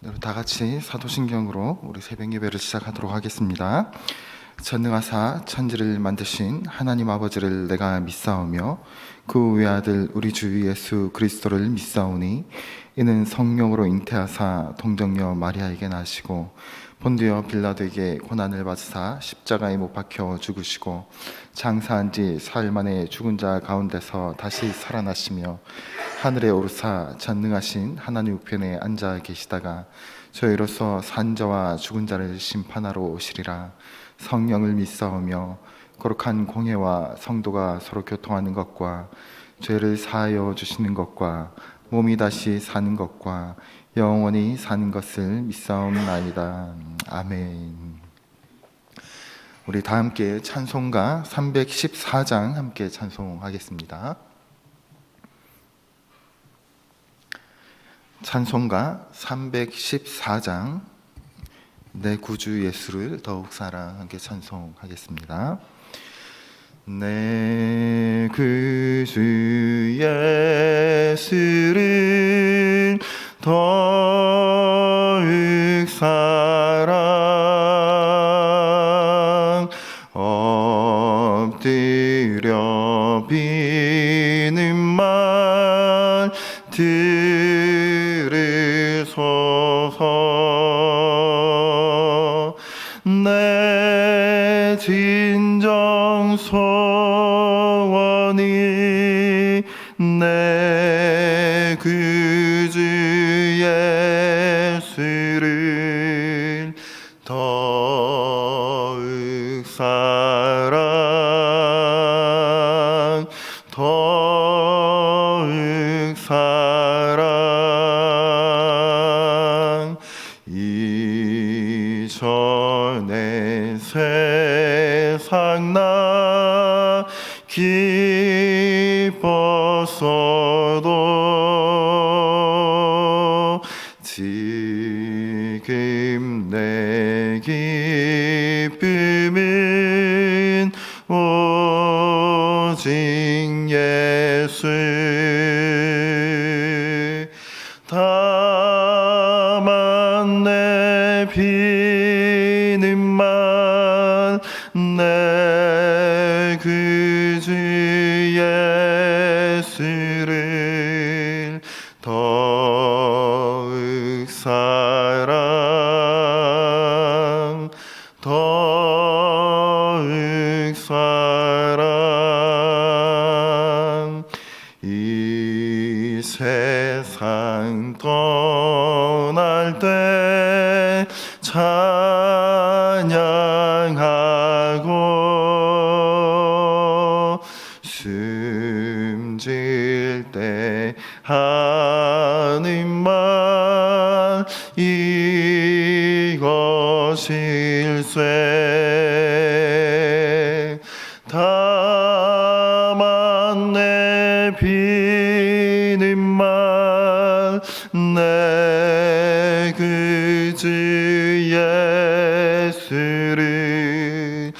네, 다 같이 사도신경으로 우리 새벽 예배를 시작하도록 하겠습니다. 전능하사 천지를 만드신 하나님 아버지를 내가 믿사오며 그 외아들 우리 주 예수 그리스도를 믿사오니 이는 성령으로 잉태하사 동정녀 마리아에게 나시고 본디오 빌라도에게 고난을 받으사 십자가에 못 박혀 죽으시고 장사한 지 사흘 만에 죽은 자 가운데서 다시 살아나시며 하늘에 오르사 전능하신 하나님 우편에 앉아 계시다가 저희로서 산 자와 죽은 자를 심판하러 오시리라. 성령을 믿사오며 거룩한 공회와 성도가 서로 교통하는 것과 죄를 사하여 주시는 것과 몸이 다시 사는 것과 영원히 사는 것을 믿사옵나이다. 아멘. 우리 다 함께 찬송가 314장 함께 찬송하겠습니다. 찬송가 314장 내 구주 예수를 더욱 사랑하게 찬송하겠습니다. 내 구주 예수를 더욱 사랑 엎드려 비는 말 들으소서. 내 진정 소원이 내 구주 예수를 더욱 사랑 더욱 사랑 이전에 세상 나 기뻤어도 지금 내 기쁨은 오직 예수. 다만 내 비는 말 내 구주 예수를 더욱 사랑 더욱 사랑 이 세상 떠날 때 찬양하고 숨질 때 하는 말 이것일세. 다만 내 비는 말 내 구주 예수를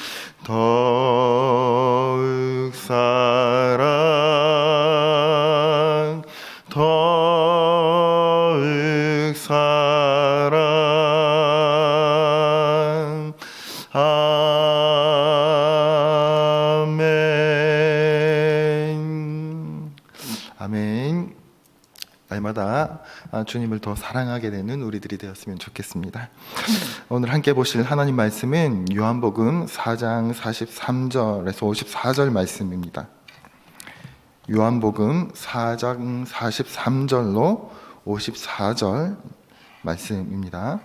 더욱 사랑 더욱 사랑. 아멘. 아멘. 날마다 주님을 더 사랑하게 되는 우리들이 되었으면 좋겠습니다. 오늘 함께 보실 하나님 말씀은 요한복음 4장 43절에서 54절 말씀입니다. 요한복음 4장 43절로 54절 말씀입니다.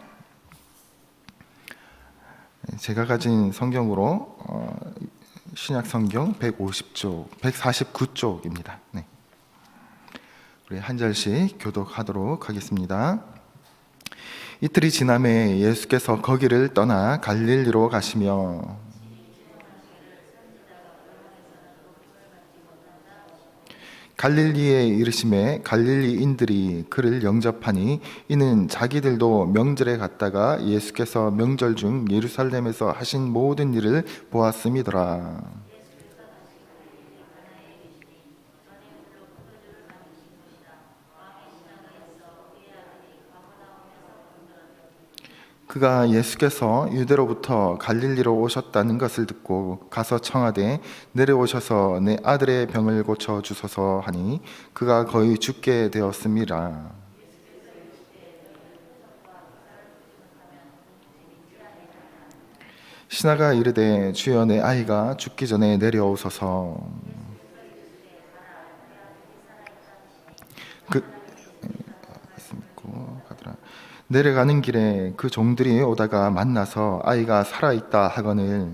제가 가진 성경으로 신약 성경 150쪽, 149쪽입니다. 네. 우리 한 절씩 교독하도록 하겠습니다. 이틀이 지남에 예수께서 거기를 떠나 갈릴리로 가시며 갈릴리에 이르심에 갈릴리인들이 그를 영접하니 이는 자기들도 명절에 갔다가 예수께서 명절 중 예루살렘에서 하신 모든 일을 보았음이더라. 그가 예수께서 유대로부터 갈릴리로 오셨다는 것을 듣고 가서 청하되 내려오셔서 내 아들의 병을 고쳐 주소서 하니 그가 거의 죽게 되었음이라. 신하가 이르되 주여 내 아이가 죽기 전에 내려오소서. 그 믿고 가더라. 내려가는 길에 그 종들이 오다가 만나서 아이가 살아있다 하거늘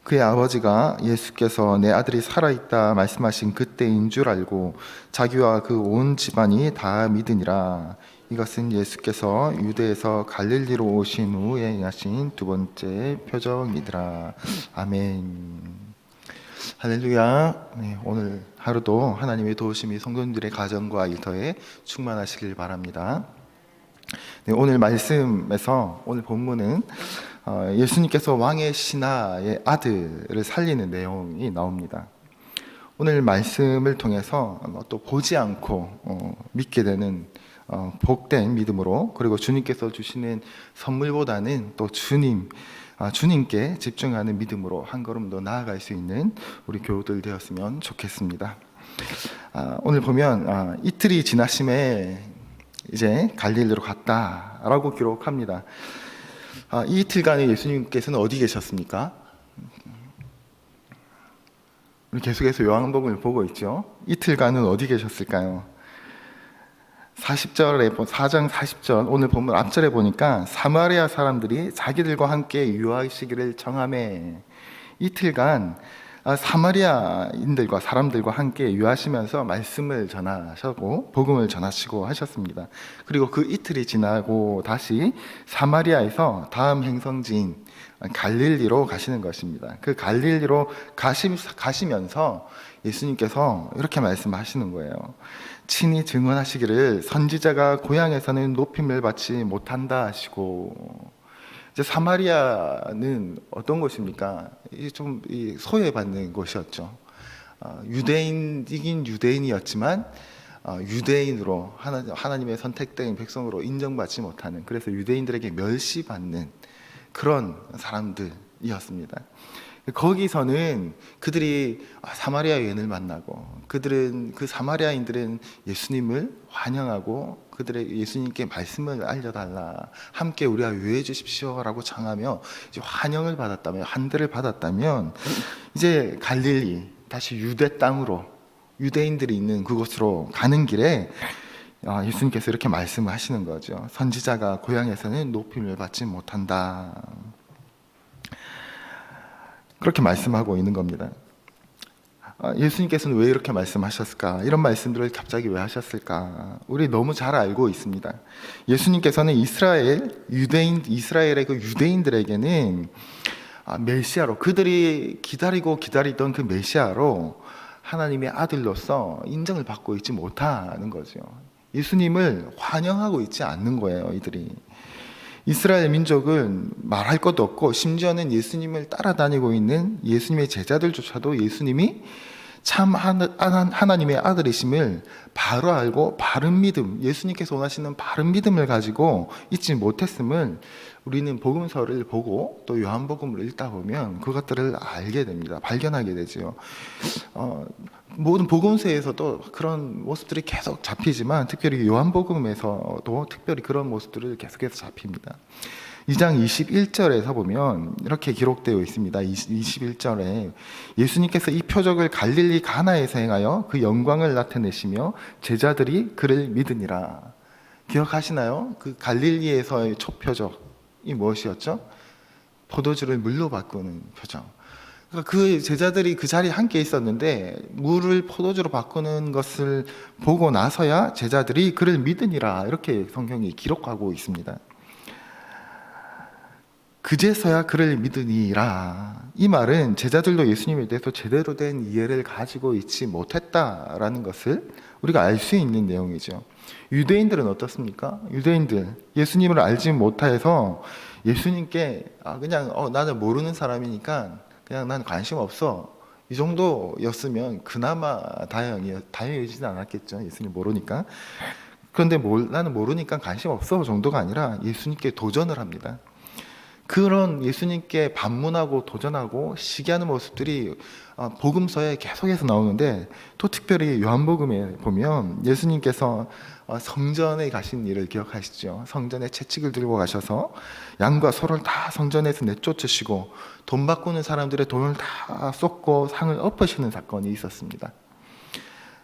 그의 아버지가 예수께서 내 아들이 살아있다 말씀하신 그때인 줄 알고 자기와 그 온 집안이 다 믿으니라. 이것은 예수께서 유대에서 갈릴리로 오신 후에 하신 두 번째 표적이더라. 아멘. 할렐루야. 네, 오늘 하루도 하나님의 도우심이 성도님들의 가정과 일터에 충만하시길 바랍니다. 네, 오늘 말씀에서 오늘 본문은 예수님께서 왕의 신하의 아들을 살리는 내용이 나옵니다. 오늘 말씀을 통해서 또 보지 않고 믿게 되는 복된 믿음으로, 그리고 주님께서 주시는 선물보다는 또 주님께 집중하는 믿음으로 한 걸음 더 나아갈 수 있는 우리 교우들 되었으면 좋겠습니다. 오늘 보면 이틀이 지나심에 이제 갈릴리로 갔다라고 기록합니다. 이 이틀간에 예수님께서는 어디 계셨습니까? 우리 계속해서 요한복음을 보고 있죠. 이틀간은 어디 계셨을까요? 4장 40절 오늘 본문 앞절에 보니까 사마리아 사람들이 자기들과 함께 유하시기를 청하매, 이틀간 사마리아인들과 사람들과 함께 유하시면서 말씀을 전하시고 복음을 전하시고 하셨습니다. 그리고 그 이틀이 지나고 다시 사마리아에서 다음 행성지인 갈릴리로 가시는 것입니다. 그 갈릴리로 가시면서 예수님께서 이렇게 말씀하시는 거예요. 친히 증언하시기를 선지자가 고향에서는 높임을 받지 못한다 하시고, 이제 사마리아는 어떤 곳입니까? 좀 소외받는 곳이었죠. 유대인이긴 유대인이었지만 유대인으로 하나님의 선택된 백성으로 인정받지 못하는, 그래서 유대인들에게 멸시받는 그런 사람들이었습니다. 거기서는 그들이 사마리아 여인을 만나고, 그 사마리아인들은 예수님을 환영하고 그들의 예수님께 말씀을 알려달라, 함께 우리와 유해 주십시오라고 청하며 이제 환영을 받았다면, 환대를 받았다면, 이제 갈릴리, 다시 유대 땅으로, 유대인들이 있는 그곳으로 가는 길에 예수님께서 이렇게 말씀을 하시는 거죠. 선지자가 고향에서는 높임을 받지 못한다, 그렇게 말씀하고 있는 겁니다. 예수님께서는 왜 이렇게 말씀하셨을까? 이런 말씀들을 갑자기 왜 하셨을까? 우리 너무 잘 알고 있습니다. 예수님께서는 이스라엘의 그 유대인들에게는 메시아로, 그들이 기다리던 그 메시아로 하나님의 아들로서 인정을 받고 있지 못하는 거죠. 예수님을 환영하고 있지 않는 거예요, 이들이. 이스라엘 민족은 말할 것도 없고, 심지어는 예수님을 따라다니고 있는 예수님의 제자들조차도 예수님이 참 하나님의 아들이심을 바로 알고 바른 믿음, 예수님께서 원하시는 바른 믿음을 가지고 있지 못했음을 우리는 복음서를 보고 또 요한복음을 읽다 보면 그것들을 알게 됩니다. 발견하게 되죠. 모든 복음서에서도 그런 모습들이 계속 잡히지만 특별히 요한복음에서도 특별히 그런 모습들을 계속해서 잡힙니다. 2장 21절에서 보면 이렇게 기록되어 있습니다. 21절에 예수님께서 이 표적을 갈릴리 가나에서 행하여 그 영광을 나타내시며 제자들이 그를 믿으니라. 기억하시나요? 그 갈릴리에서의 첫 표적이 무엇이었죠? 포도주를 물로 바꾸는 표적. 그러니까 그 제자들이 그 자리에 함께 있었는데 물을 포도주로 바꾸는 것을 보고 나서야 제자들이 그를 믿으니라, 이렇게 성경이 기록하고 있습니다. 그제서야 그를 믿으니라. 이 말은 제자들도 예수님에 대해서 제대로 된 이해를 가지고 있지 못했다라는 것을 우리가 알 수 있는 내용이죠. 유대인들은 어떻습니까? 유대인들 예수님을 알지 못해서 예수님께 그냥 나는 모르는 사람이니까 그냥 난 관심 없어, 이 정도였으면 그나마 다행이지는 않았겠죠. 예수님 모르니까. 그런데 나는 모르니까 관심 없어 정도가 아니라 예수님께 도전을 합니다. 그런 예수님께 반문하고 도전하고 시기하는 모습들이 복음서에 계속해서 나오는데, 또 특별히 요한복음에 보면 예수님께서 성전에 가신 일을 기억하시죠. 성전에 채찍을 들고 가셔서 양과 소를 다 성전에서 내쫓으시고 돈 바꾸는 사람들의 돈을 다 쏟고 상을 엎으시는 사건이 있었습니다.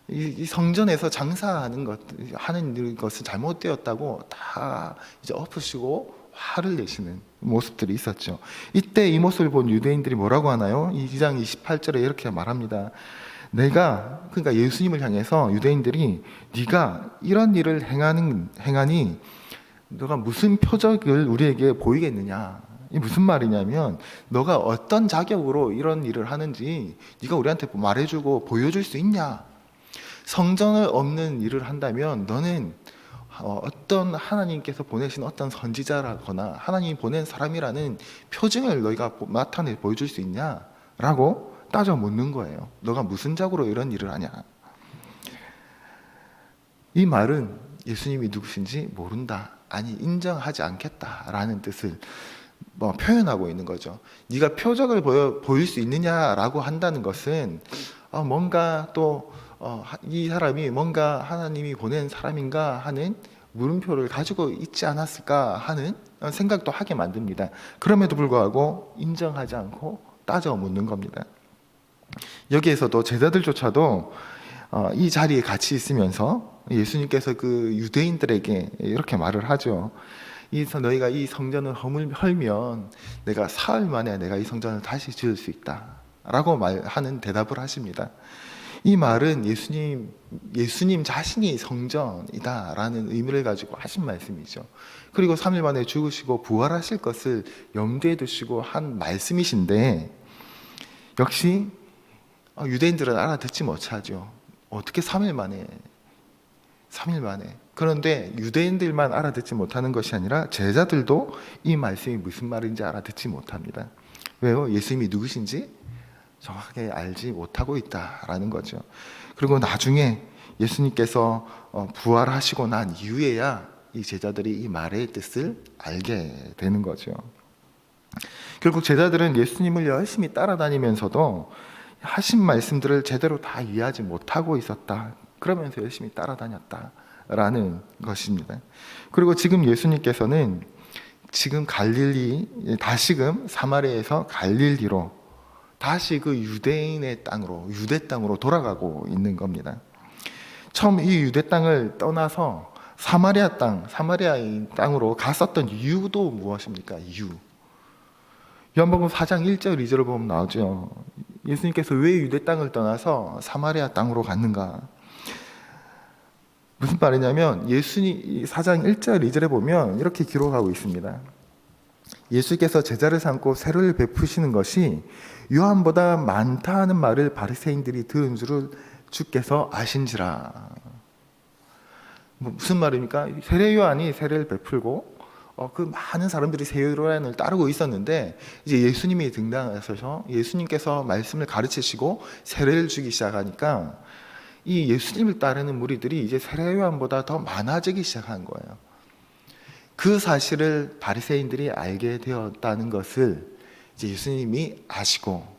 이 성전에서 장사하는 하는 것은 잘못되었다고 다 이제 엎으시고 화를 내시는 모습들이 있었죠. 이때 이 모습을 본 유대인들이 뭐라고 하나요? 2장 28절에 이렇게 말합니다. 그러니까 예수님을 향해서 유대인들이 네가 이런 일을 행하니 너가 무슨 표적을 우리에게 보이겠느냐? 이 무슨 말이냐면, 너가 어떤 자격으로 이런 일을 하는지 네가 우리한테 말해주고 보여줄 수 있냐? 성전을 엎는 일을 한다면 너는 어떤 하나님께서 보내신 어떤 선지자라거나 하나님이 보낸 사람이라는 표징을 너희가 나타내 보여줄 수 있냐? 라고 따져 묻는 거예요. 너가 무슨 자고로 이런 일을 하냐? 이 말은 예수님이 누구신지 모른다, 아니 인정하지 않겠다라는 뜻을 표현하고 있는 거죠. 네가 표적을 보일 수 있느냐라고 한다는 것은 뭔가 또 이 사람이 뭔가 하나님이 보낸 사람인가 하는 물음표를 가지고 있지 않았을까 하는 생각도 하게 만듭니다. 그럼에도 불구하고 인정하지 않고 따져 묻는 겁니다. 여기에서도 제자들조차도 이 자리에 같이 있으면서 예수님께서 그 유대인들에게 이렇게 말을 하죠. 너희가 이 성전을 헐면 내가 사흘 만에 내가 이 성전을 다시 지을 수 있다 라고 말하는 대답을 하십니다. 이 말은 예수님 자신이 성전이다 라는 의미를 가지고 하신 말씀이죠. 그리고 3일 만에 죽으시고 부활하실 것을 염두에 두시고 한 말씀이신데, 역시 유대인들은 알아듣지 못하죠. 어떻게 3일 만에. 그런데 유대인들만 알아듣지 못하는 것이 아니라 제자들도 이 말씀이 무슨 말인지 알아듣지 못합니다. 왜요? 예수님이 누구신지 정확하게 알지 못하고 있다라는 거죠. 그리고 나중에 예수님께서 부활하시고 난 이후에야 이 제자들이 이 말의 뜻을 알게 되는 거죠. 결국 제자들은 예수님을 열심히 따라다니면서도 하신 말씀들을 제대로 다 이해하지 못하고 있었다. 그러면서 열심히 따라다녔다라는 것입니다. 그리고 지금 예수님께서는 지금 다시금 사마리아에서 갈릴리로 다시 그 유대 땅으로 돌아가고 있는 겁니다. 처음 이 유대 땅을 떠나서 사마리아인 땅으로 갔었던 이유도 무엇입니까? 요한복음 4장 1절 2절을 보면 나오죠. 예수님께서 왜 유대 땅을 떠나서 사마리아 땅으로 갔는가? 무슨 말이냐면 예수님 4장 1절 2절에 보면 이렇게 기록하고 있습니다. 예수께서 제자를 삼고 세례를 베푸시는 것이 요한보다 많다 하는 말을 바리새인들이 들은 줄을 주께서 아신지라. 무슨 말입니까? 세례 요한이 세례를 베풀고 그 많은 사람들이 세례 요한을 따르고 있었는데, 이제 예수님이 등장하셔서 예수님께서 말씀을 가르치시고 세례를 주기 시작하니까 이 예수님을 따르는 무리들이 이제 세례 요한보다 더 많아지기 시작한 거예요. 그 사실을 바리새인들이 알게 되었다는 것을 이제 예수님이 아시고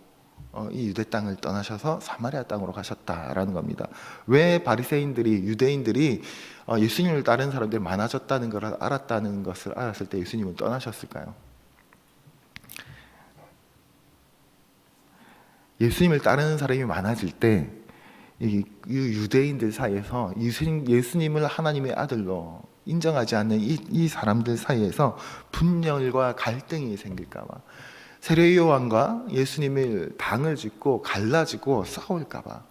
이 유대 땅을 떠나셔서 사마리아 땅으로 가셨다라는 겁니다. 왜 유대인들이 예수님을 따르는 사람들이 많아졌다는 걸 알았다는 것을 알았을 때 예수님은 떠나셨을까요? 예수님을 따르는 사람이 많아질 때 이 유대인들 사이에서 예수님을 하나님의 아들로 인정하지 않는 이 사람들 사이에서 분열과 갈등이 생길까 봐, 세례 요한과 예수님을 방을 짓고 갈라지고 싸울까 봐,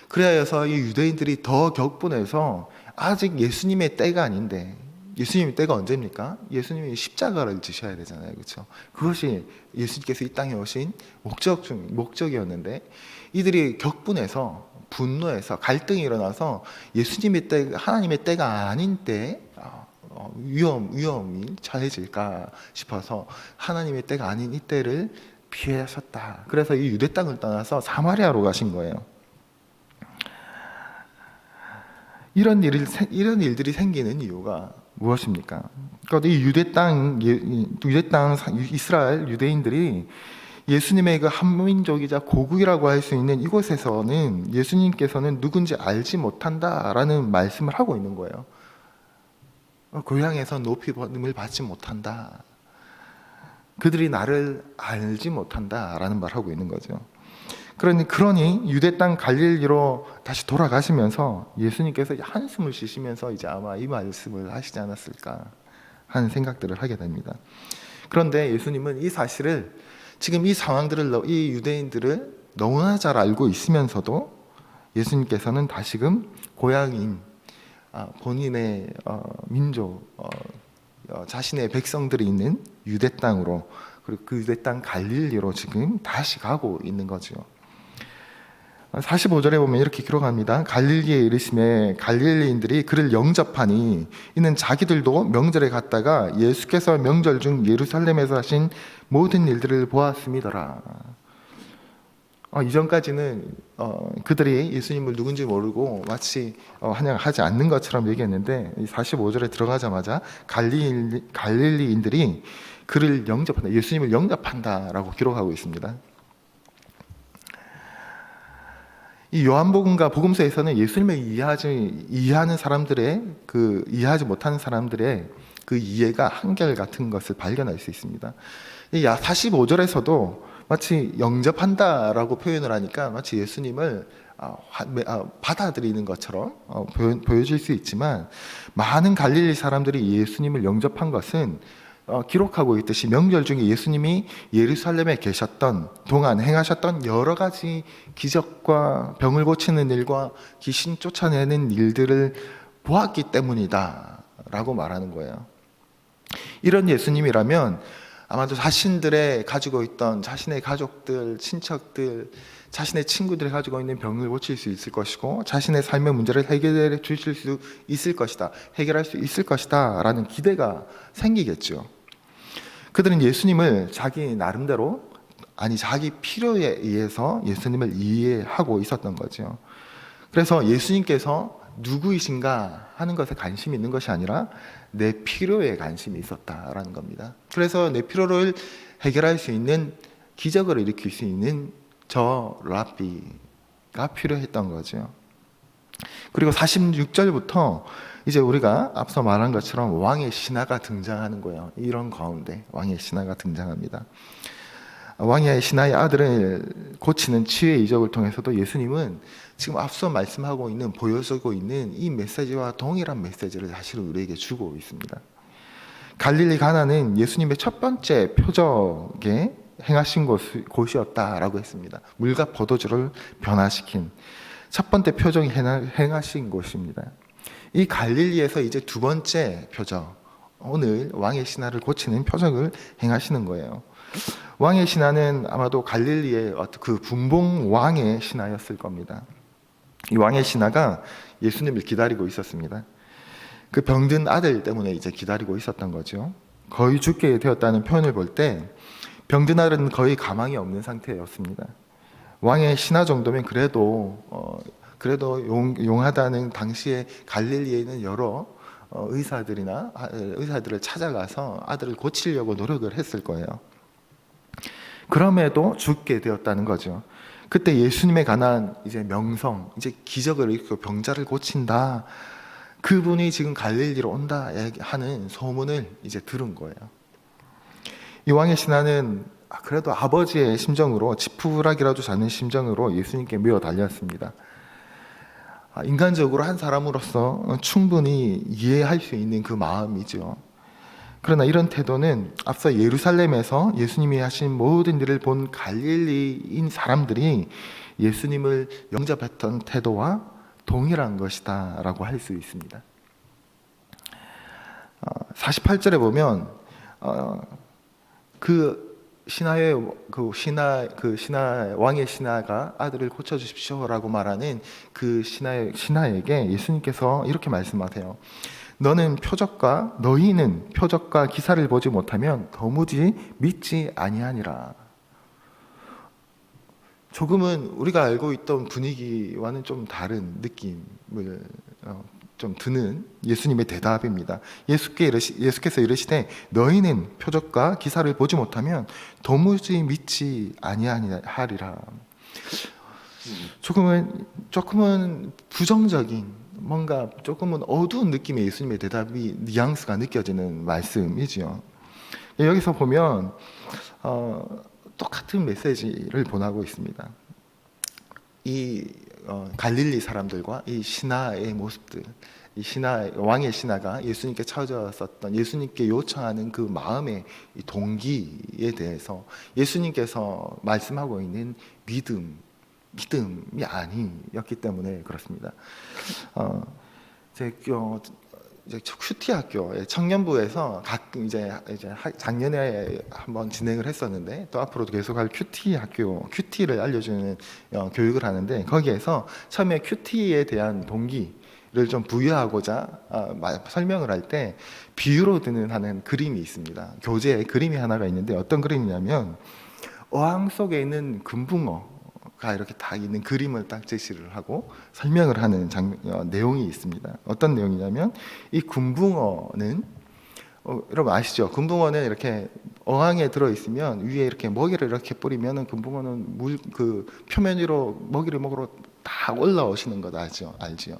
그래서 이 유대인들이 더 격분해서 아직 예수님의 때가 아닌데, 예수님의 때가 언제입니까? 예수님이 십자가를 지셔야 되잖아요, 그렇죠? 그것이 예수님께서 이 땅에 오신 목적이었는데, 이들이 격분해서 분노해서 갈등이 일어나서 예수님의 때, 하나님의 때가 아닌 때 위험이 처해질까 싶어서 하나님의 때가 아닌 이 때를 피하셨다. 그래서 이 유대 땅을 떠나서 사마리아로 가신 거예요. 이런 일들이 생기는 이유가 무엇입니까? 그러니까 이 유대 땅 이스라엘 유대인들이 예수님의 그 한민족이자 고국이라고 할 수 있는 이곳에서는 예수님께서는 누군지 알지 못한다라는 말씀을 하고 있는 거예요. 고향에서 높임을 받지 못한다. 그들이 나를 알지 못한다라는 말을 하고 있는 거죠. 그러니 유대 땅 갈릴리로 다시 돌아가시면서 예수님께서 한숨을 쉬시면서 이제 아마 이 말씀을 하시지 않았을까 하는 생각들을 하게 됩니다. 그런데 예수님은 이 사실을 지금 이 상황들을 이 유대인들을 너무나 잘 알고 있으면서도 예수님께서는 다시금 고향인 본인의 민족 자신의 백성들이 있는 유대 땅으로 그리고 그 유대 땅 갈릴리로 지금 다시 가고 있는 거죠. 45절에 보면 이렇게 기록합니다. 갈릴리에 이르심에 갈릴리인들이 그를 영접하니 이는 자기들도 명절에 갔다가 예수께서 명절 중 예루살렘에서 하신 모든 일들을 보았음이더라. 이전까지는 그들이 예수님을 누군지 모르고 마치 환영하지 않는 것처럼 얘기했는데 45절에 들어가자마자 갈릴리인들이 그를 영접한다, 예수님을 영접한다라고 기록하고 있습니다. 이 요한복음과 복음서에서는 예수님을 이해하는 사람들의 이해하지 못하는 사람들의 그 이해가 한결같은 것을 발견할 수 있습니다. 이 45절에서도 마치 영접한다라고 표현을 하니까 마치 예수님을 받아들이는 것처럼 보여질 수 있지만 많은 갈릴리 사람들이 예수님을 영접한 것은 기록하고 있듯이 명절 중에 예수님이 예루살렘에 계셨던 동안 행하셨던 여러 가지 기적과 병을 고치는 일과 귀신 쫓아내는 일들을 보았기 때문이다 라고 말하는 거예요. 이런 예수님이라면 아마도 자신들의 가지고 있던 자신의 가족들, 친척들, 자신의 친구들이 가지고 있는 병을 고칠 수 있을 것이고 자신의 삶의 문제를 해결해 주실 수 있을 것이다, 해결할 수 있을 것이다 라는 기대가 생기겠죠. 그들은 예수님을 자기 나름대로, 자기 필요에 의해서 예수님을 이해하고 있었던 거죠. 그래서 예수님께서 누구이신가 하는 것에 관심이 있는 것이 아니라 내 필요에 관심이 있었다라는 겁니다. 그래서 내 필요를 해결할 수 있는, 기적을 일으킬 수 있는 저 랍비가 필요했던 거죠. 그리고 46절부터 이제 우리가 앞서 말한 것처럼 왕의 신하가 등장하는 거예요. 이런 가운데 왕의 신하가 등장합니다. 왕의 신하의 아들을 고치는 치유의 이적을 통해서도 예수님은 지금 앞서 말씀하고 있는, 보여주고 있는 이 메시지와 동일한 메시지를 사실 우리에게 주고 있습니다. 갈릴리 가나는 예수님의 첫 번째 표적에 행하신 곳이었다라고 했습니다. 물과 포도주를 변화시킨 첫 번째 표적이 행하신 곳입니다. 이 갈릴리에서 이제 두 번째 표적, 오늘 왕의 신하를 고치는 표적을 행하시는 거예요. 왕의 신하는 아마도 갈릴리의 그 분봉 왕의 신하였을 겁니다. 이 왕의 신하가 예수님을 기다리고 있었습니다. 그 병든 아들 때문에 이제 기다리고 있었던 거죠. 거의 죽게 되었다는 표현을 볼 때 병든 아들은 거의 가망이 없는 상태였습니다. 왕의 신하 정도면 그래도 용하다는, 당시에 갈릴리에 있는 여러 의사들을 찾아가서 아들을 고치려고 노력을 했을 거예요. 그럼에도 죽게 되었다는 거죠. 그때 예수님에 관한 이제 명성, 이제 기적을 일으키고 병자를 고친다, 그분이 지금 갈릴리로 온다 하는 소문을 이제 들은 거예요. 이 왕의 신하는 그래도 아버지의 심정으로, 지푸라기라도 잡는 심정으로 예수님께 밀어 달렸습니다. 인간적으로 한 사람으로서 충분히 이해할 수 있는 그 마음이죠. 그러나 이런 태도는 앞서 예루살렘에서 예수님이 하신 모든 일을 본 갈릴리인 사람들이 예수님을 영접했던 태도와 동일한 것이다 라고 할 수 있습니다. 48절에 보면 왕의 신하가 아들을 고쳐주십시오라고 말하는 그 신하에게 예수님께서 이렇게 말씀하세요. 너희는 표적과 기사를 보지 못하면 도무지 믿지 아니하니라. 조금은 우리가 알고 있던 분위기와는 좀 다른 느낌을 좀 드는 예수님의 대답입니다. 예수께서 이르시되 너희는 표적과 기사를 보지 못하면 도무지 믿지 아니하리라. 조금은 부정적인, 뭔가 조금은 어두운 느낌의 예수님의 대답이 뉘앙스가 느껴지는 말씀이지요. 여기서 보면 똑같은 메시지를 보내고 있습니다. 이 갈릴리 사람들과 이 신하의 모습들, 이 왕의 신하가 예수님께 찾아왔었던, 예수님께 요청하는 그 마음의 이 동기에 대해서 예수님께서 말씀하고 있는 믿음이 아니었기 때문에 그렇습니다. 이제 큐티 학교 청년부에서 이제 작년에 한번 진행을 했었는데, 또 앞으로도 계속할 큐티 학교, 큐티를 알려주는 교육을 하는데, 거기에서 처음에 큐티에 대한 동기를 좀 부여하고자 설명을 할 때 비유로 하는 그림이 있습니다. 교재에 그림이 하나가 있는데, 어떤 그림이냐면 어항 속에 있는 금붕어가 이렇게 딱 있는 그림을 딱 제시를 하고 설명을 하는 내용이 있습니다. 어떤 내용이냐면, 이 금붕어는 여러분 아시죠? 금붕어는 이렇게 어항에 들어 있으면 위에 이렇게 먹이를 이렇게 뿌리면은 금붕어는 물 그 표면 위로 먹이를 먹으러 다 올라오시는 거 알지요?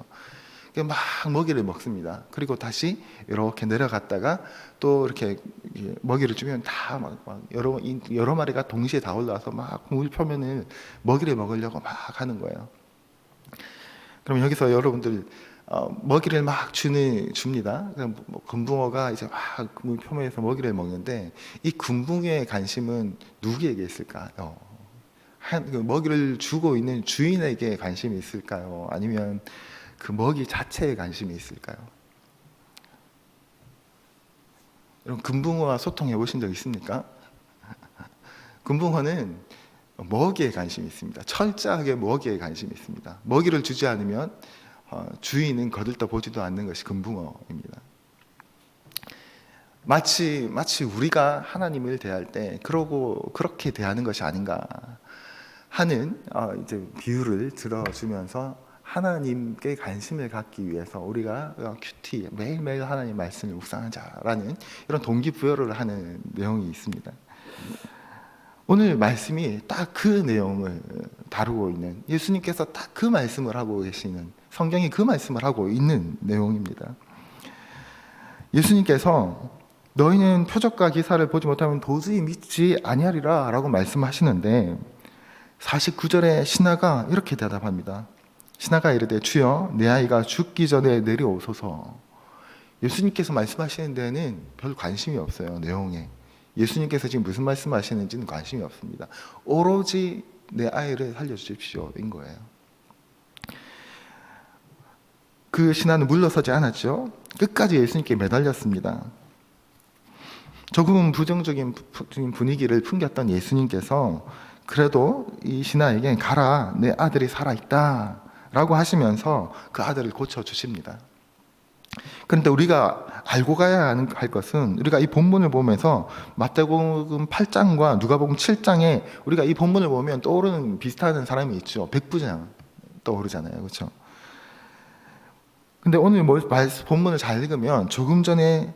막 먹이를 먹습니다. 그리고 다시 이렇게 내려갔다가 또 이렇게 먹이를 주면 다 막 여러 마리가 동시에 다 올라와서 막 물 표면을 먹이를 먹으려고 막 하는 거예요. 그럼 여기서 여러분들 먹이를 막 줍니다. 금붕어가 이제 막 물 표면에서 먹이를 먹는데, 이 금붕어의 관심은 누구에게 있을까요? 그 먹이를 주고 있는 주인에게 관심이 있을까요? 아니면 그 먹이 자체에 관심이 있을까요? 여러분, 금붕어와 소통해 보신 적 있습니까? 금붕어는 먹이에 관심이 있습니다. 철저하게 먹이에 관심이 있습니다. 먹이를 주지 않으면 주인은 거들떠 보지도 않는 것이 금붕어입니다. 마치 우리가 하나님을 대할 때 그렇게 대하는 것이 아닌가 하는 이제 비유를 들어주면서, 하나님께 관심을 갖기 위해서 우리가 큐티 매일매일 하나님 말씀을 묵상하자라는 이런 동기부여를 하는 내용이 있습니다. 오늘 말씀이 딱 그 내용을 다루고 있는, 예수님께서 딱 그 말씀을 하고 계시는, 성경이 그 말씀을 하고 있는 내용입니다. 예수님께서 너희는 표적과 기사를 보지 못하면 도저히 믿지 아니하리라 라고 말씀하시는데, 49절에 신하가 이렇게 대답합니다. 신하가 이르되 주여 내 아이가 죽기 전에 내려오소서. 예수님께서 말씀하시는 데는 별 관심이 없어요. 내용에 예수님께서 지금 무슨 말씀하시는지는 관심이 없습니다. 오로지 내 아이를 살려주십시오인 거예요. 그 신하는 물러서지 않았죠. 끝까지 예수님께 매달렸습니다. 조금은 부정적인 분위기를 풍겼던 예수님께서 그래도 이 신하에게 가라, 내 아들이 살아있다 라고 하시면서 그 아들을 고쳐주십니다. 그런데 우리가 알고 가야 할 것은, 우리가 이 본문을 보면서 마태복음 8장과 누가복음 7장에 우리가 이 본문을 보면 떠오르는 비슷한 사람이 있죠. 백부장 떠오르잖아요. 그렇죠? 근데 오늘 본문을 잘 읽으면 조금 전에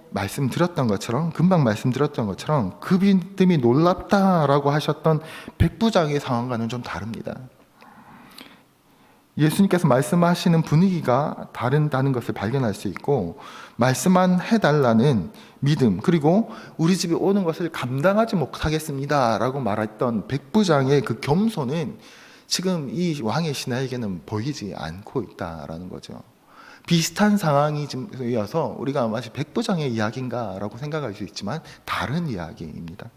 금방 말씀드렸던 것처럼 그 믿음이 놀랍다라고 하셨던 백부장의 상황과는 좀 다릅니다. 예수님께서 말씀하시는 분위기가 다르다는 것을 발견할 수 있고, 말씀만 해달라는 믿음, 그리고 우리 집에 오는 것을 감당하지 못하겠습니다 라고 말했던 백부장의 그 겸손은 지금 이 왕의 신하에게는 보이지 않고 있다라는 거죠. 비슷한 상황이어서 우리가 마치 백부장의 이야기인가 라고 생각할 수 있지만 다른 이야기입니다.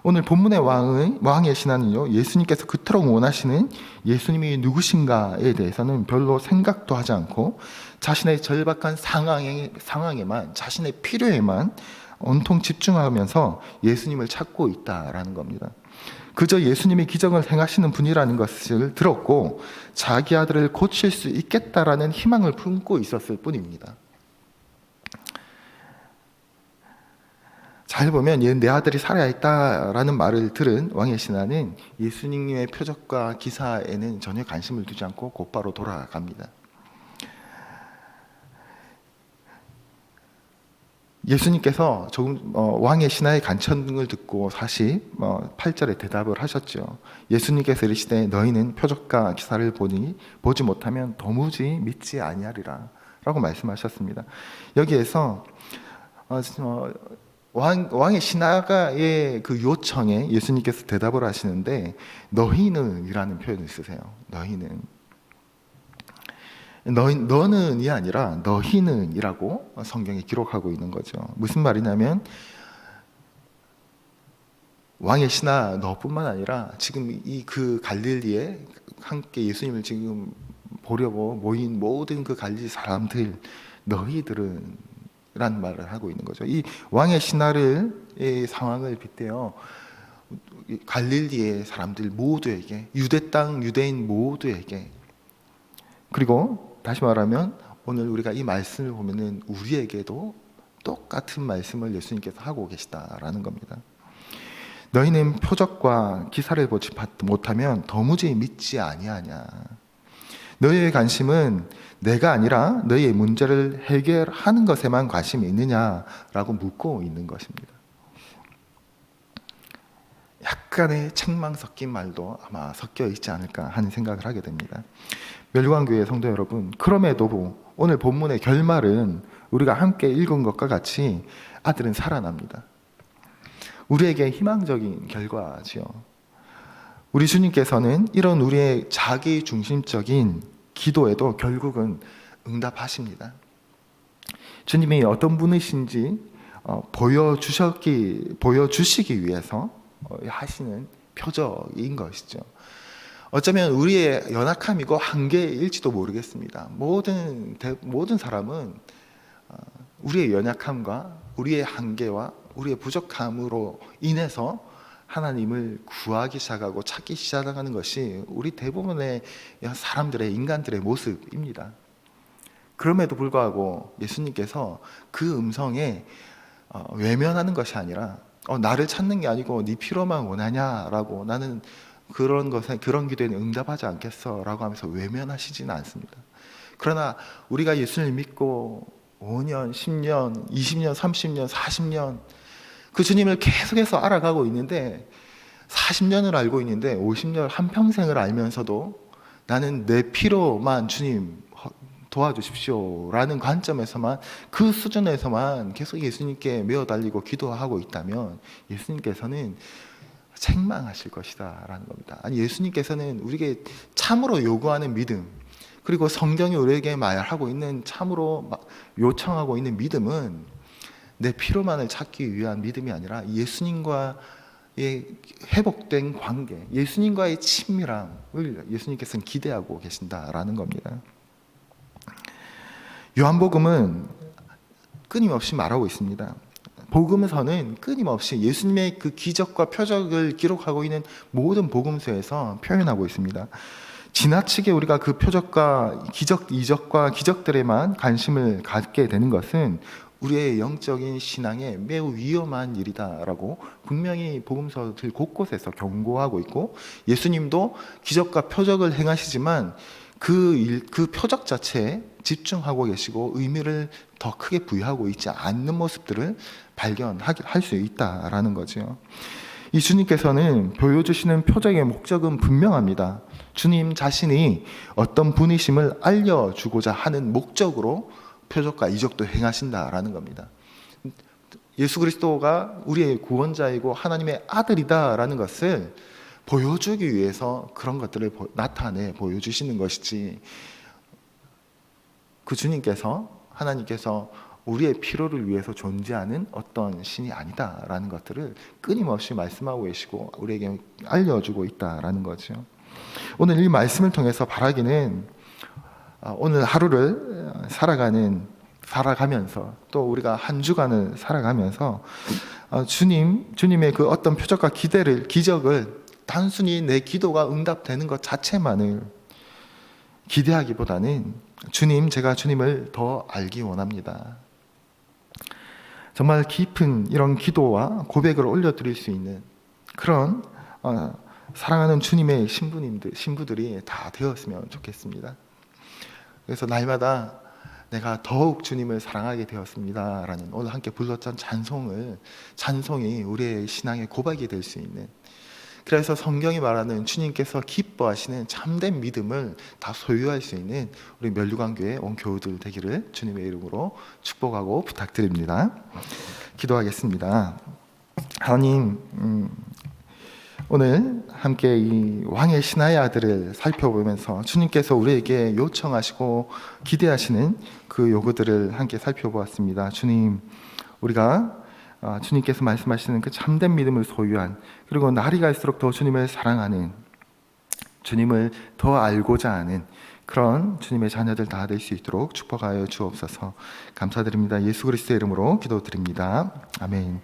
오늘 본문의 왕의 신하는요, 예수님께서 그토록 원하시는 예수님이 누구신가에 대해서는 별로 생각도 하지 않고 자신의 절박한 상황에만, 자신의 필요에만 온통 집중하면서 예수님을 찾고 있다라는 겁니다. 그저 예수님이 기적을 행하시는 분이라는 것을 들었고 자기 아들을 고칠 수 있겠다라는 희망을 품고 있었을 뿐입니다. 잘 보면 얘 내 아들이 살아있다라는 말을 들은 왕의 신하는 예수님의 표적과 기사에는 전혀 관심을 두지 않고 곧바로 돌아갑니다. 예수님께서 조금 왕의 신하의 간청을 듣고 다시 8절에 대답을 하셨죠. 예수님께서 이르시되 너희는 표적과 기사를 보지 못하면 도무지 믿지 아니하리라 라고 말씀하셨습니다. 여기에서 왕의 신하의 그 요청에 예수님께서 대답을 하시는데 너희는 이라는 표현을 쓰세요. 너는이 아니라 너희는 이라고 성경에 기록하고 있는 거죠. 무슨 말이냐면 왕의 신하 너뿐만 아니라 지금 이 그 갈릴리에 함께 예수님을 지금 보려고 모인 모든 그 갈릴리 사람들 너희들은 라는 말을 하고 있는 거죠. 이 왕의 신하의 상황을 빗대어 갈릴리의 사람들 모두에게, 유대 땅 유대인 모두에게, 그리고 다시 말하면 오늘 우리가 이 말씀을 보면은 우리에게도 똑같은 말씀을 예수님께서 하고 계시다라는 겁니다. 너희는 표적과 기사를 보지 못하면 도무지 믿지 아니하냐. 너희의 관심은 내가 아니라 너희의 문제를 해결하는 것에만 관심이 있느냐라고 묻고 있는 것입니다. 약간의 책망 섞인 말도 아마 섞여 있지 않을까 하는 생각을 하게 됩니다. 멸류관교회 성도 여러분, 그럼에도 오늘 본문의 결말은 우리가 함께 읽은 것과 같이 아들은 살아납니다. 우리에게 희망적인 결과지요. 우리 주님께서는 이런 우리의 자기 중심적인 기도에도 결국은 응답하십니다. 주님이 어떤 분이신지 보여주시기 위해서 하시는 표적인 것이죠. 어쩌면 우리의 연약함이고 한계일지도 모르겠습니다. 모든 사람은 우리의 연약함과 우리의 한계와 우리의 부족함으로 인해서 하나님을 구하기 시작하고 찾기 시작하는 것이 우리 대부분의 사람들의, 인간들의 모습입니다. 그럼에도 불구하고 예수님께서 그 음성에 외면하는 것이 아니라 나를 찾는 게 아니고 네 필요만 원하냐라고, 나는 그런 기도에는 응답하지 않겠어 라고 하면서 외면하시지는 않습니다. 그러나 우리가 예수님을 믿고 5년, 10년, 20년, 30년, 40년 그 주님을 계속해서 알아가고 있는데, 40년을 알고 있는데 50년, 한평생을 알면서도 나는 내 필요만 주님 도와주십시오 라는 관점에서만, 그 수준에서만 계속 예수님께 매어달리고 기도하고 있다면 예수님께서는 책망하실 것이다 라는 겁니다. 아니, 예수님께서는 우리에게 참으로 요구하는 믿음, 그리고 성경이 우리에게 말하고 있는, 참으로 요청하고 있는 믿음은 내 필요만을 찾기 위한 믿음이 아니라 예수님과의 회복된 관계, 예수님과의 친밀함을 예수님께서는 기대하고 계신다라는 겁니다. 요한복음은 끊임없이 말하고 있습니다. 복음서는 끊임없이 예수님의 그 기적과 표적을 기록하고 있는 모든 복음서에서 표현하고 있습니다. 지나치게 우리가 그 표적과 이적과 기적들에만 관심을 갖게 되는 것은 우리의 영적인 신앙에 매우 위험한 일이다라고 분명히 복음서들 곳곳에서 경고하고 있고, 예수님도 기적과 표적을 행하시지만 그 표적 자체에 집중하고 계시고 의미를 더 크게 부여하고 있지 않는 모습들을 발견할 수 있다라는 거죠. 이 주님께서는 보여주시는 표적의 목적은 분명합니다. 주님 자신이 어떤 분이심을 알려주고자 하는 목적으로 표적과 이적도 행하신다라는 겁니다. 예수 그리스도가 우리의 구원자이고 하나님의 아들이다라는 것을 보여주기 위해서 그런 것들을 나타내 보여주시는 것이지, 그 주님께서, 하나님께서 우리의 필요를 위해서 존재하는 어떤 신이 아니다라는 것들을 끊임없이 말씀하고 계시고 우리에게 알려주고 있다라는 거죠. 오늘 이 말씀을 통해서 바라기는 오늘 하루를 살아가면서, 또 우리가 한 주간을 살아가면서 주님의 그 어떤 표적과 기적을 단순히 내 기도가 응답되는 것 자체만을 기대하기보다는 제가 주님을 더 알기 원합니다. 정말 깊은 이런 기도와 고백을 올려드릴 수 있는 그런 사랑하는 주님의 신부들이 다 되었으면 좋겠습니다. 그래서 날마다 내가 더욱 주님을 사랑하게 되었습니다 라는 오늘 함께 불렀던 찬송이 우리의 신앙의 고백이 될 수 있는, 그래서 성경이 말하는 주님께서 기뻐하시는 참된 믿음을 다 소유할 수 있는 우리 멸류관교회 온 교우들 되기를 주님의 이름으로 축복하고 부탁드립니다. 기도하겠습니다. 하나님, 오늘 함께 이 왕의 신하의 아들을 살펴보면서 주님께서 우리에게 요청하시고 기대하시는 그 요구들을 함께 살펴보았습니다. 주님, 우리가 주님께서 말씀하시는 그 참된 믿음을 소유한, 그리고 날이 갈수록 더 주님을 사랑하는, 주님을 더 알고자 하는 그런 주님의 자녀들 다 될 수 있도록 축복하여 주옵소서. 감사드립니다. 예수 그리스도의 이름으로 기도드립니다. 아멘.